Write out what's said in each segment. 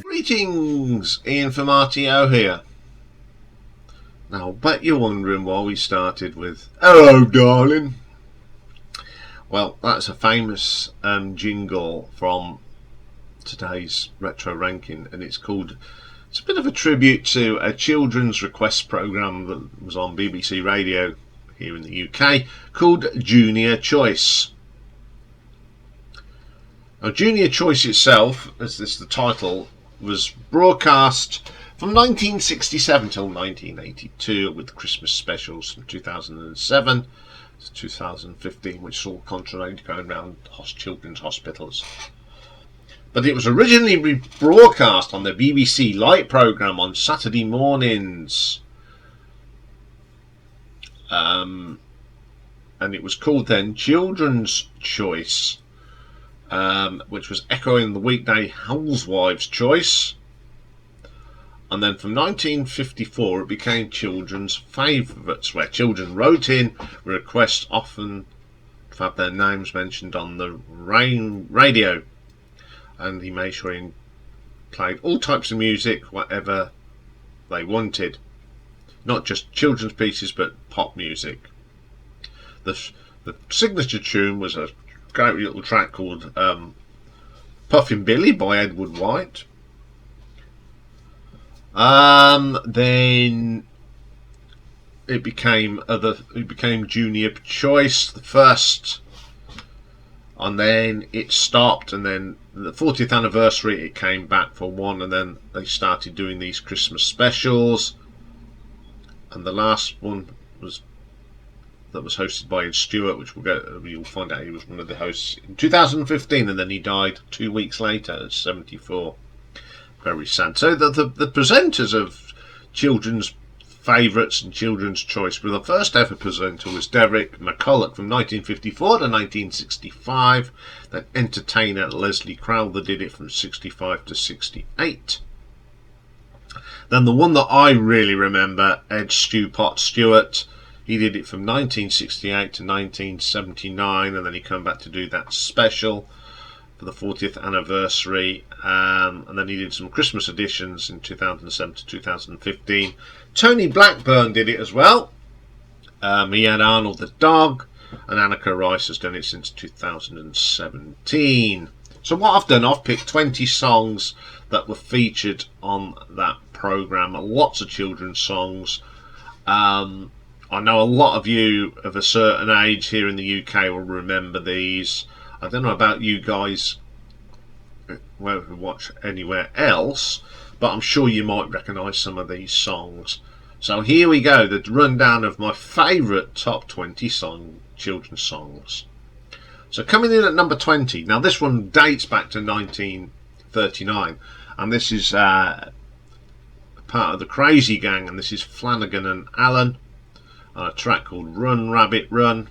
Greetings, Iain from RTO here. Now, bet you're wondering why we started with "Hello, darling." Well, that's a famous jingle from today's retro ranking, and it's a bit of a tribute to a children's request programme that was on BBC Radio here in the UK called Junior Choice. Now, Junior Choice itself, as this the title, was broadcast from 1967 till 1982 with Christmas specials from 2007 to 2015, which saw Contrary going around children's hospitals. But it was originally broadcast on the BBC Light programme on Saturday mornings. And it was called then Children's Choice. Which was echoing the weekday Housewives' Choice. And then from 1954 it became Children's Favourites, where children wrote in requests often to have their names mentioned on the radio. And he made sure he played all types of music, whatever they wanted. Not just children's pieces, but pop music. The signature tune was a great little track called Puffin' Billy by Edward White. Then it became Junior Choice, the first, and then it stopped, and then the 40th anniversary it came back for one, and then they started doing these Christmas specials, and the last one that was hosted by Ian Stewart, which you'll find out he was one of the hosts in 2015, and then he died 2 weeks later at 74. Very sad. So the presenters of Children's Favourites and Children's Choice, well, the first ever presenter was Derek McCulloch from 1954 to 1965. Then entertainer Leslie Crowther did it from 65 to 68. Then the one that I really remember, Ed Stewpot Stewart, he did it from 1968 to 1979, and then he came back to do that special for the 40th anniversary, and then he did some Christmas editions in 2007 to 2015. Tony Blackburn did it as well. He had Arnold the dog, and Annika Rice has done it since 2017. So what I've done, I've picked 20 songs that were featured on that programme, lots of children's songs. I know a lot of you of a certain age here in the UK will remember these. I don't know about you guys who watch anywhere else, but I'm sure you might recognise some of these songs. So here we go, the rundown of my favourite top 20 children's songs. So coming in at number 20, now this one dates back to 1939, and this is part of the Crazy Gang, and this is Flanagan and Allen. A track called Run Rabbit Run.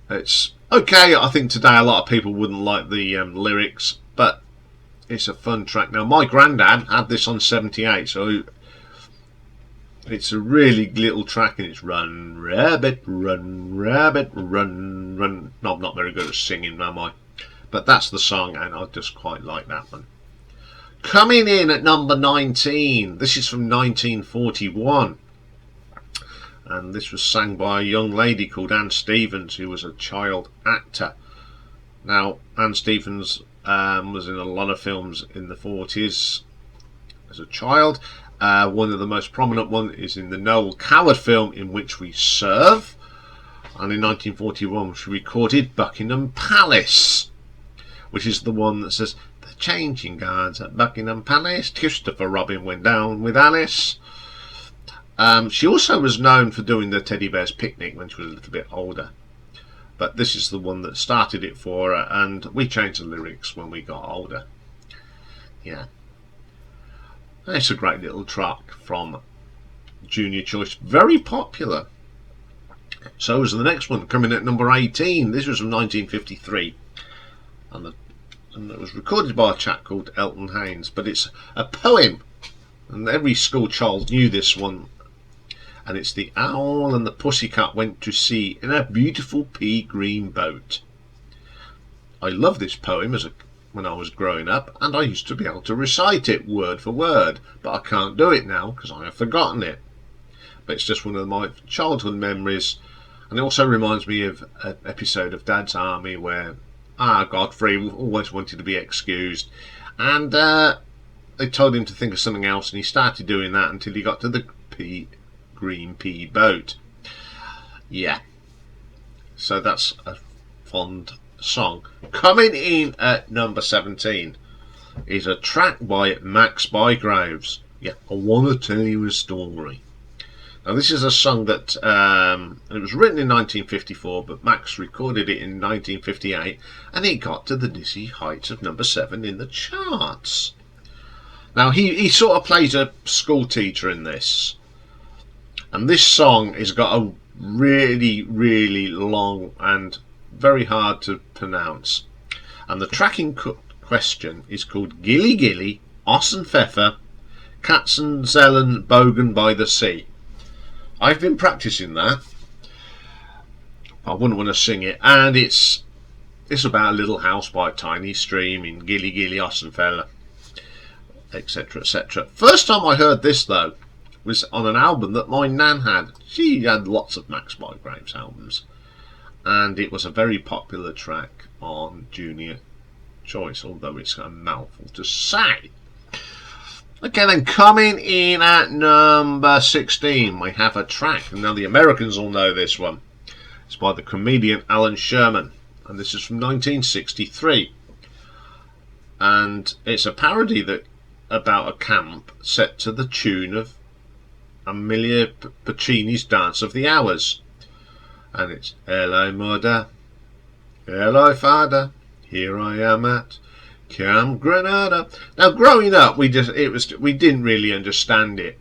It's okay. I think today a lot of people wouldn't like the lyrics, but it's a fun track. Now my granddad had this on 78, so it's a really little track, and it's Run Rabbit Run Rabbit Run Run. No, I'm not very good at singing, am I? But that's the song, and I just quite like that one. Coming in at number 19, this is from 1941. And this was sang by a young lady called Anne Stevens, who was a child actor. Now, Anne Stevens was in a lot of films in the 40s as a child. One of the most prominent ones is in the Noel Coward film In Which We Serve. And in 1941 she recorded Buckingham Palace, which is the one that says, "The changing guards at Buckingham Palace, Christopher Robin went down with Alice." She also was known for doing the Teddy Bear's Picnic when she was a little bit older. But this is the one that started it for her, and we changed the lyrics when we got older. Yeah. It's a great little track from Junior Choice. Very popular. So is the next one, coming at number 18. This was from 1953. And it was recorded by a chap called Elton Haynes. But it's a poem. And every school child knew this one. And it's The Owl and the Pussycat Went to Sea in a Beautiful Pea Green Boat. I love this poem when I was growing up, and I used to be able to recite it word for word, but I can't do it now because I have forgotten it. But it's just one of my childhood memories, and it also reminds me of an episode of Dad's Army where Godfrey always wanted to be excused, and they told him to think of something else, and he started doing that until he got to the green pea boat. Yeah, so that's a fond song. Coming in at number 17 is a track by Max Bygraves. Yeah, I want to tell you a story. Now this is a song that it was written in 1954, but Max recorded it in 1958, and it got to the dizzy heights of number 7 in the charts. Now he sort of plays a school teacher in this, and this song has got a really, really long and very hard to pronounce, and the track in question is called Gilly Gilly, Ossen Pfeffer, Katzenzellen Bogen by the Sea. I've been practicing that. I wouldn't want to sing it, and it's about a little house by a tiny stream in Gilly Gilly, Ossenfella, etc, etc. First time I heard this though was on an album that my nan had. She had lots of Max Bygraves albums, and it was a very popular track on Junior Choice, although it's a mouthful to say. Okay, then coming in at number 16, we have a track. Now the Americans all know this one. It's by the comedian Alan Sherman, and this is from 1963. And it's a parody about a camp set to the tune of Amelia Puccini's Dance of the Hours. And it's Hello Mother, Hello Father, here I am at Camp Granada. Now growing up we didn't really understand it,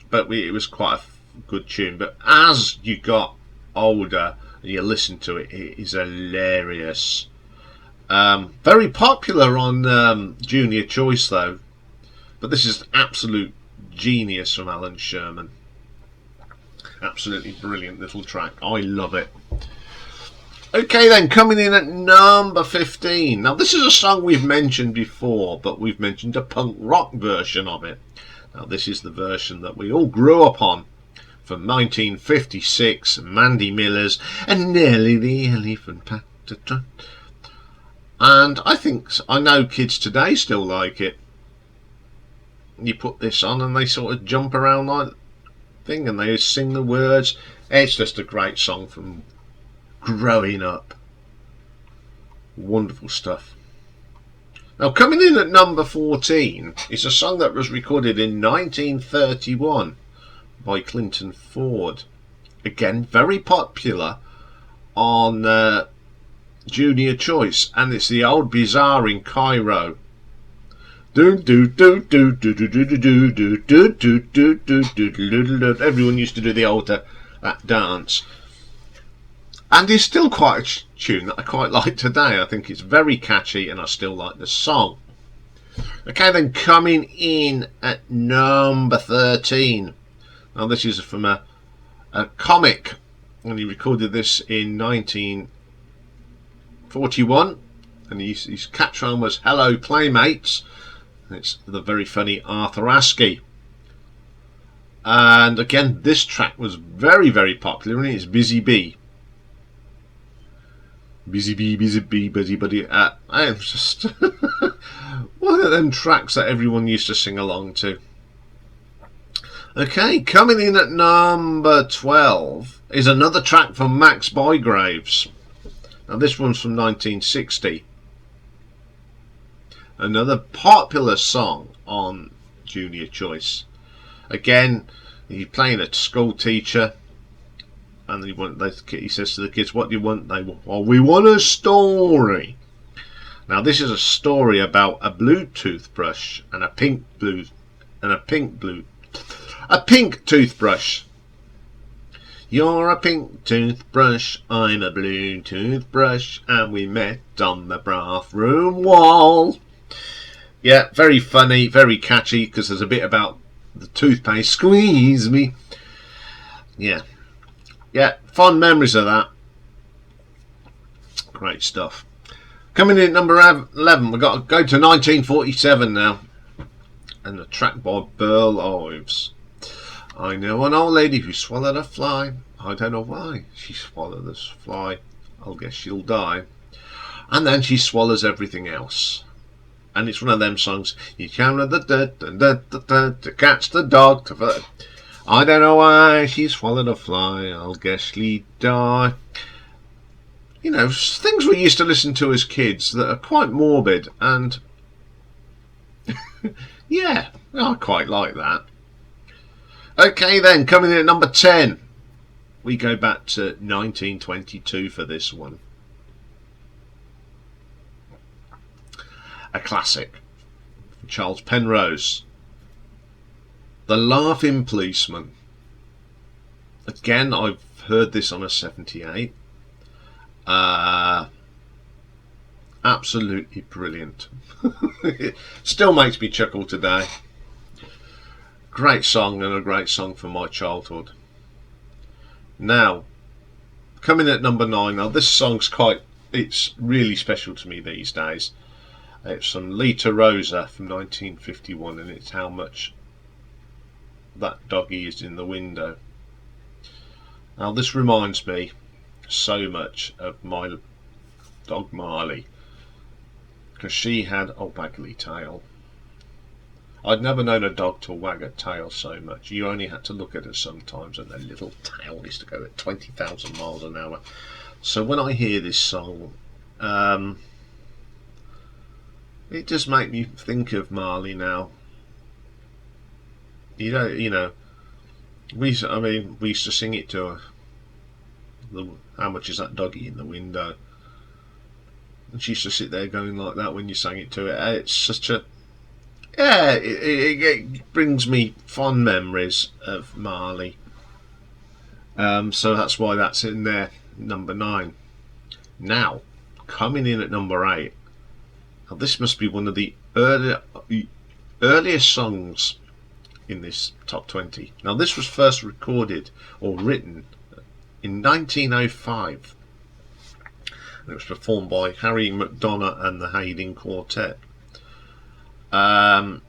but it was quite a good tune. But as you got older and you listen to it, it is hilarious. Very popular on Junior Choice though, but this is absolute genius from Alan Sherman. Absolutely brilliant little track. I love it. Okay then, coming in at number 15. Now this is a song we've mentioned before, but we've mentioned a punk rock version of it. Now this is the version that we all grew up on, from 1956, Mandy Miller's and Nelly the Elephant Patatron. And I know kids today still like it. You put this on and they sort of jump around like thing and they sing the words. It's just a great song from growing up. Wonderful stuff. Now coming in at number 14 is a song that was recorded in 1931 by Clinton Ford. Again, very popular on Junior Choice, and it's The Old Bazaar in Cairo. Everyone used to do the old that dance, and it's still quite a tune that I quite like today. I think it's very catchy and I still like the song. Okay then, coming in at number 13. Now this is from a comic, and he recorded this in 1941, and his catchline was "Hello Playmates." It's the very funny Arthur Askey. And again, this track was very, very popular, and it's Busy Bee. Busy Bee, Busy Bee, Busy Buddy. I'm just one of them tracks that everyone used to sing along to. Okay, coming in at number 12 is another track from Max Bygraves. Now this one's from 1960. Another popular song on Junior Choice. Again, he's playing a school teacher, and he says to the kids, "What do you want?" They want, "Well, we want a story." Now this is a story about a blue toothbrush and a pink toothbrush. You're a pink toothbrush, I'm a blue toothbrush, and we met on the bathroom wall. Yeah, very funny, very catchy, because there's a bit about the toothpaste. Squeeze me. Yeah, fond memories of that. Great stuff. Coming in at number 11, we've got to go to 1947 now, and a track by Burl Ives. I know an old lady who swallowed a fly. I don't know why she swallowed this fly. I'll guess she'll die. And then she swallows everything else. And it's one of them songs. You count to catch the dog. I don't know why she swallowed a fly. I'll guess she'll die. You know, things we used to listen to as kids that are quite morbid. And yeah, I quite like that. Okay then, coming in at number 10, we go back to 1922 for this one. A classic, Charles Penrose, The Laughing Policeman. Again, I've heard this on a 78. Absolutely brilliant. It still makes me chuckle today. Great song, and a great song from my childhood. Now, coming at number 9. Now this song's it's really special to me these days. It's from Lita Rosa from 1951, and it's How Much That Doggy Is in the Window. Now this reminds me so much of my dog Marley, because she had a waggly tail. I'd never known a dog to wag a tail so much. You only had to look at her sometimes, and her little tail used to go at 20,000 miles an hour. So when I hear this song, it just makes me think of Marley now. You know, we used to sing it to her. How much is that doggy in the window? And she used to sit there going like that when you sang it to her. It's such a it brings me fond memories of Marley. So that's why that's in there, number 9. Now, coming in at number 8. Now this must be one of the earliest songs in this top 20. Now this was first recorded or written in 1905. And it was performed by Harry McDonough and the Haydn Quartet. And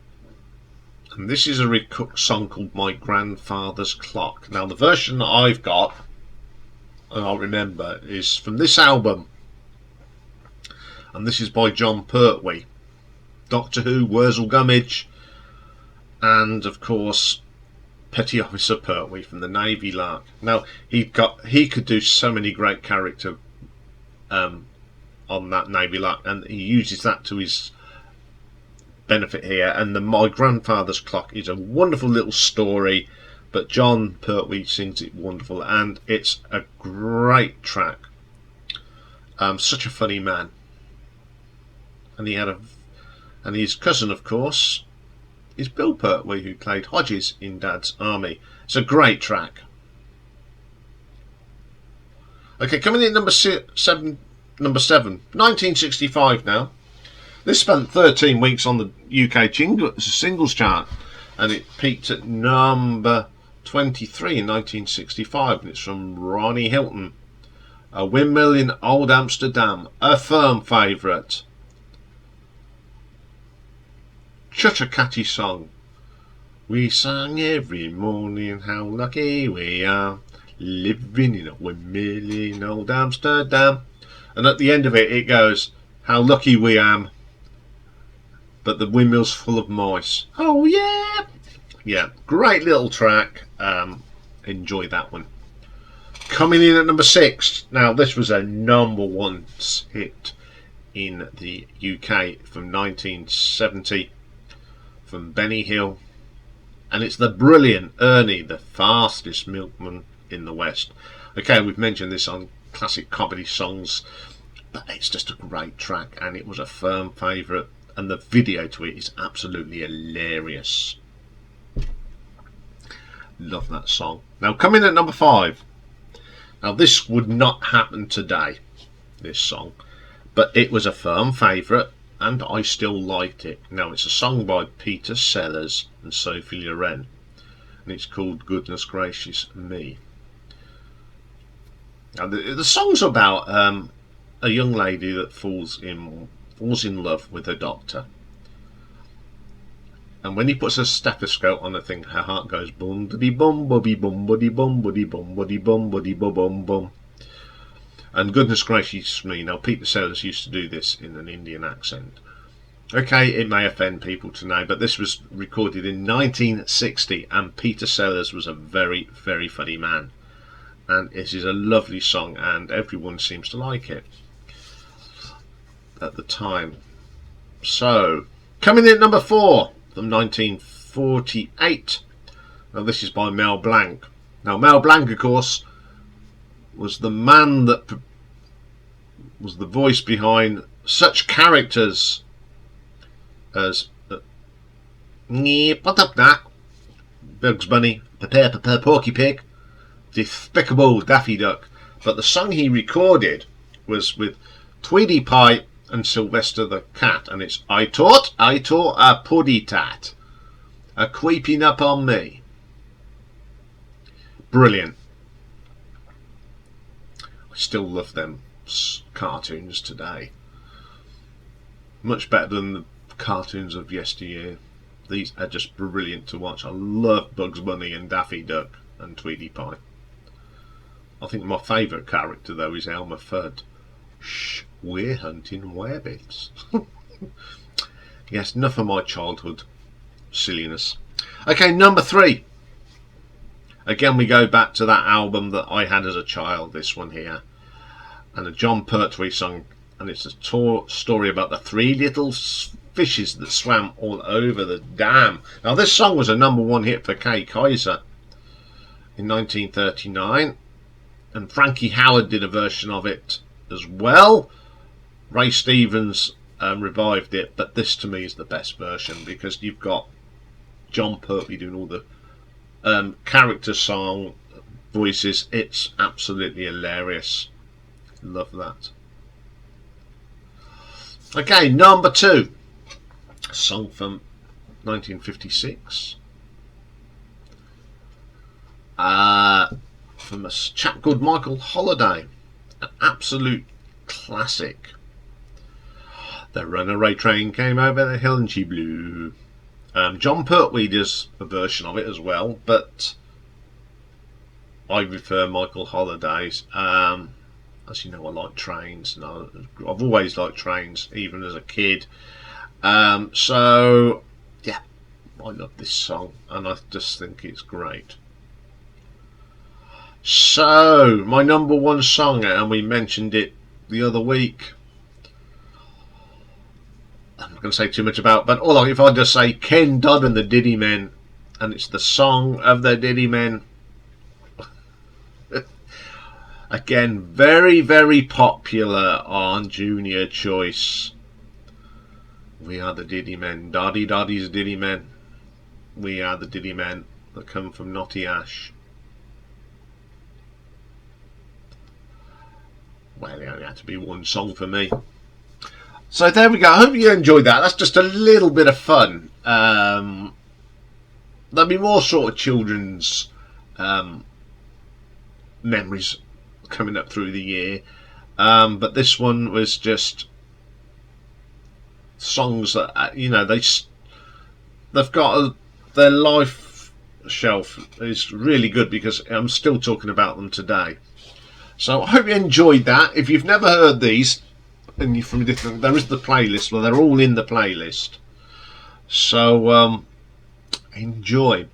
this is a song called My Grandfather's Clock. Now the version that I've got, and I'll remember, is from this album, and this is by John Pertwee, Doctor Who, Wurzel Gummidge, and of course Petty Officer Pertwee from the Navy Lark. Now he could do so many great character on that Navy Lark, and he uses that to his benefit here. And My Grandfather's Clock is a wonderful little story, but John Pertwee sings it wonderful, and it's a great track. Such a funny man, and and his cousin, of course, is Bill Pertwee, who played Hodges in Dad's Army. It's a great track. Okay, coming in number 7, 1965 now. This spent 13 weeks on the UK singles chart, and it peaked at number 23 in 1965, and it's from Ronnie Hilton. A Windmill in Old Amsterdam, a firm favourite. Such a catchy song. We sang every morning how lucky we are, living in a windmill in Old Amsterdam. And at the end of it, it goes, how lucky we am, but the windmill's full of mice. Oh yeah! Yeah, great little track. Enjoy that one. Coming in at number 6. Now this was a number 1 hit in the UK from 1970 from Benny Hill, and it's the brilliant Ernie, the fastest milkman in the West. Okay, we've mentioned this on classic comedy songs but it's just a great track, and it was a firm favourite, and the video to it is absolutely hilarious. Love that song. Now, coming at number 5. Now, this would not happen today, this song, but it was a firm favourite, and I still liked it. Now, it's a song by Peter Sellers and Sophie Loren, and it's called Goodness Gracious Me. Now, the song's about a young lady that falls in love with her doctor, and when he puts a stethoscope on the thing, her heart goes bum buddy bum buddy bum buddy bum buddy bum buddy bum buddy bum bum bum. And goodness gracious me, now Peter Sellers used to do this in an Indian accent. Okay, it may offend people to know, but this was recorded in 1960, and Peter Sellers was a very, very funny man. And it is a lovely song, and everyone seems to like it at the time. So, coming in at number 4 from 1948. Now, this is by Mel Blanc. Now, Mel Blanc, of course, was the man that was the voice behind such characters as Bugs Bunny, Prepare Porky Pig, Despicable Daffy Duck. But the song he recorded was with Tweety Pie and Sylvester the Cat, and it's I taught a puddy tat a creeping up on me. Brilliant. I still love them cartoons today. Much better than the cartoons of yesteryear. These are just brilliant to watch. I love Bugs Bunny and Daffy Duck and Tweety Pie. I think my favourite character though is Elmer Fudd. Shh, we're hunting rabbits. Yes, enough of my childhood silliness. Okay, number 3. Again, we go back to that album that I had as a child, this one here. And a John Pertwee song, and it's a story about the 3 little fishes that swam all over the dam. Now, this song was a number 1 hit for Kay Kaiser in 1939, and Frankie Howerd did a version of it as well. Ray Stevens revived it, but this to me is the best version, because you've got John Pertwee doing all the character song voices. It's absolutely hilarious. Love that. Okay, number 2, a song from 1956 from a chap called Michael Holiday, an absolute classic. The runaway train came over the hill and she blew. John Pertwee does a version of it as well, but I prefer Michael Holiday's. As you know, I like trains, and I've always liked trains, even as a kid. So, yeah, I love this song, and I just think it's great. So, my number 1 song, and we mentioned it the other week. I'm not going to say too much about, but if I just say Ken Dodd and the Diddy Men, and it's the song of the Diddy Men. Again, very, very popular on Junior Choice. We are the Diddy Men. Doddy Doddy's Diddy Men. We are the Diddy Men that come from Knotty Ash. Well, it only had to be 1 song for me. So there we go. I hope you enjoyed that. That's just a little bit of fun. There'll be more sort of children's memories coming up through the year. But this one was just songs that, they've got their life shelf is really good, because I'm still talking about them today. So I hope you enjoyed that. If you've never heard these, and you're from different, there is the playlist. Well, they're all in the playlist. So enjoy.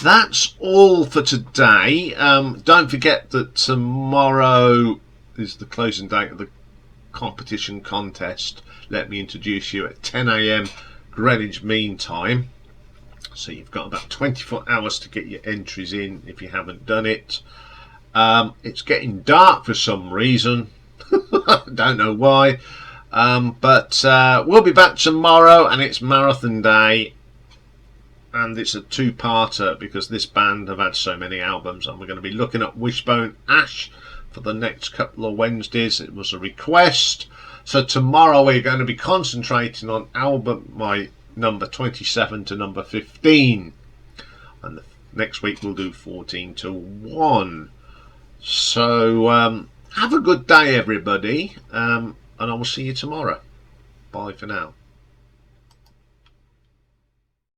That's all for today. Don't forget that tomorrow is the closing date of the competition contest. Let me introduce you at 10 AM Greenwich Mean Time. So you've got about 24 hours to get your entries in if you haven't done it. It's getting dark for some reason. Don't know why. But we'll be back tomorrow, and it's Marathon Day, and it's a two-parter because this band have had so many albums, and we're going to be looking at Wishbone Ash for the next couple of Wednesdays. It was a request, so tomorrow we're going to be concentrating on album my number 27 to number 15, and next week we'll do 14 to 1. So have a good day, everybody, and I will see you tomorrow. Bye for now.